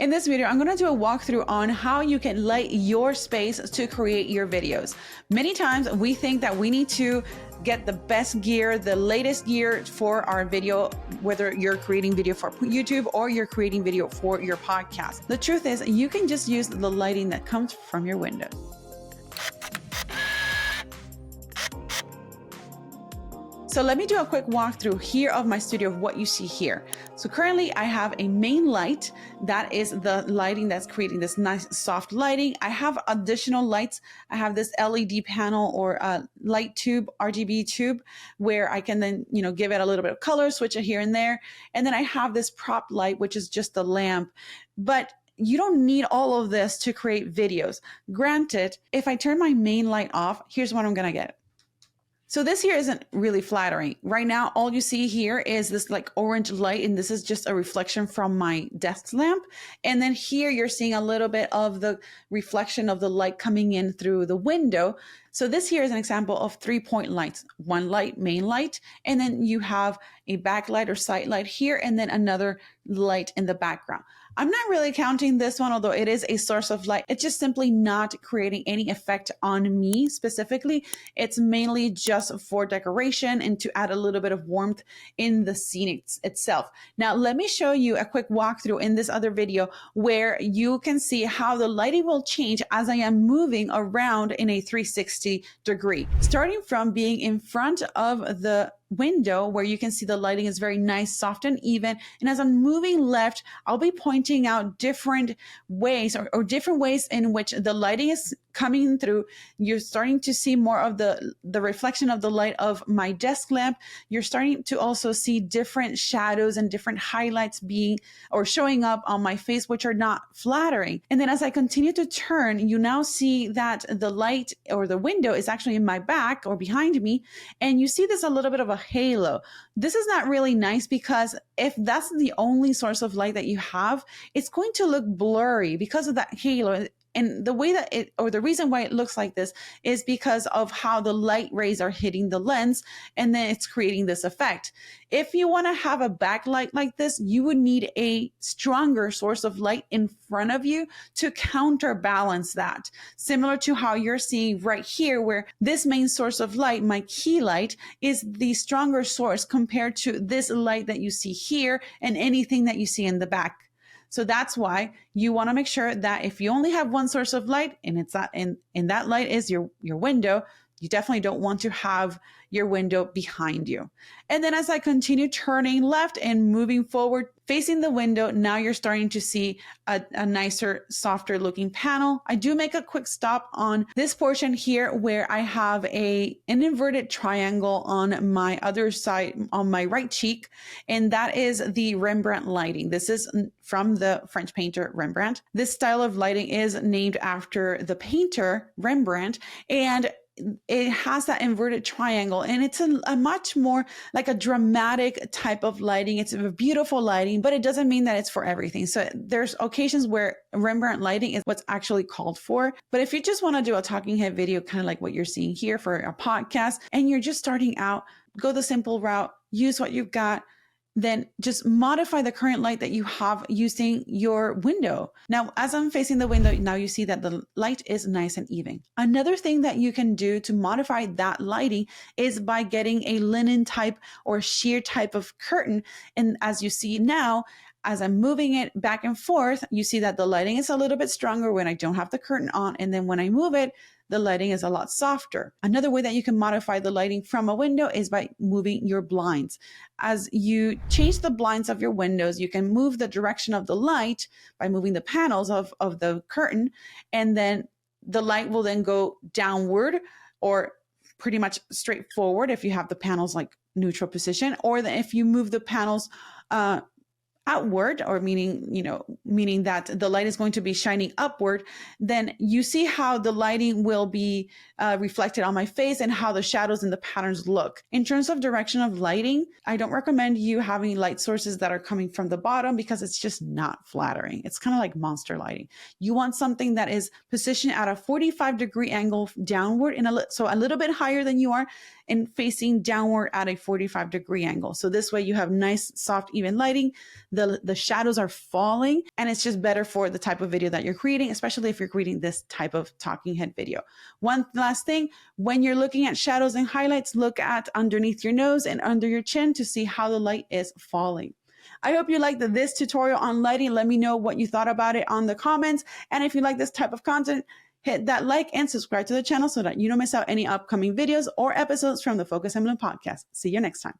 In this video, I'm going to do a walkthrough on how you can light your space to create your videos. Many times we think that we need to get the best gear, the latest gear for our video, whether you're creating video for YouTube or you're creating video for your podcast. The truth is, you can just use the lighting that comes from your window. So let me do a quick walkthrough here of my studio of what you see here. So currently I have a main light. That is the lighting that's creating this nice soft lighting. I have additional lights. I have this LED panel or a light tube, RGB tube, where I can then, give it a little bit of color, switch it here and there. And then I have this prop light, which is just the lamp. But you don't need all of this to create videos. Granted, if I turn my main light off, here's what I'm gonna get. So this here isn't really flattering. Right now, all you see here is this like orange light, and this is just a reflection from my desk lamp. And then here you're seeing a little bit of the reflection of the light coming in through the window. So this here is an example of 3-point lights. One light, main light, and then you have a backlight or side light here, and then another light in the background. I'm not really counting this one, although it is a source of light. It's just simply not creating any effect on me specifically. It's mainly just for decoration and to add a little bit of warmth in the scene itself. Now, let me show you a quick walkthrough in this other video where you can see how the lighting will change as I am moving around in a 360 degree. Starting from being in front of the window where you can see the lighting is very nice, soft and even. And as I'm moving left, I'll be pointing out different ways or different ways in which the lighting is coming through. You're starting to see more of the reflection of the light of my desk lamp. You're starting to also see different shadows and different highlights being or showing up on my face, which are not flattering. And then as I continue to turn, you now see that the light or the window is actually in my back or behind me. And you see this a little bit of a halo. This is not really nice because if that's the only source of light that you have, it's going to look blurry because of that halo. And the way that the reason why it looks like this is because of how the light rays are hitting the lens, and then it's creating this effect. If you want to have a backlight like this, you would need a stronger source of light in front of you to counterbalance that. Similar to how you're seeing right here, where this main source of light, my key light, is the stronger source compared to this light that you see here and anything that you see in the back. So that's why you want to make sure that if you only have one source of light and it's that and that light is your window, you definitely don't want to have your window behind you. And then as I continue turning left and moving forward, facing the window, now you're starting to see a nicer, softer looking panel. I do make a quick stop on this portion here where I have an inverted triangle on my other side, on my right cheek. And that is the Rembrandt lighting. This is from the French painter Rembrandt. This style of lighting is named after the painter Rembrandt, and it has that inverted triangle, and it's a much more like a dramatic type of lighting. It's a beautiful lighting, but it doesn't mean that it's for everything. So there's occasions where Rembrandt lighting is what's actually called for. But if you just want to do a talking head video, kind of like what you're seeing here for a podcast, and you're just starting out, go the simple route, use what you've got, then just modify the current light that you have using your window. Now, as I'm facing the window, now you see that the light is nice and even. Another thing that you can do to modify that lighting is by getting a linen type or sheer type of curtain. And as you see now, as I'm moving it back and forth, you see that the lighting is a little bit stronger when I don't have the curtain on. And then when I move it, the lighting is a lot softer. Another way that you can modify the lighting from a window is by moving your blinds. As you change the blinds of your windows, you can move the direction of the light by moving the panels of the curtain, and then the light will then go downward or pretty much straight forward if you have the panels like neutral position, or then if you move the panels outward, or meaning that the light is going to be shining upward, then you see how the lighting will be reflected on my face and how the shadows and the patterns look. In terms of direction of lighting, I don't recommend you having light sources that are coming from the bottom because it's just not flattering. It's kind of like monster lighting. You want something that is positioned at a 45-degree angle downward, so a little bit higher than you are, and facing downward at a 45-degree angle. So this way you have nice, soft, even lighting. The shadows are falling, and it's just better for the type of video that you're creating, especially if you're creating this type of talking head video. One last thing, when you're looking at shadows and highlights, look at underneath your nose and under your chin to see how the light is falling. I hope you liked this tutorial on lighting. Let me know what you thought about it on the comments. And if you like this type of content, hit that like and subscribe to the channel so that you don't miss out any upcoming videos or episodes from the Focus Emblem podcast. See you next time.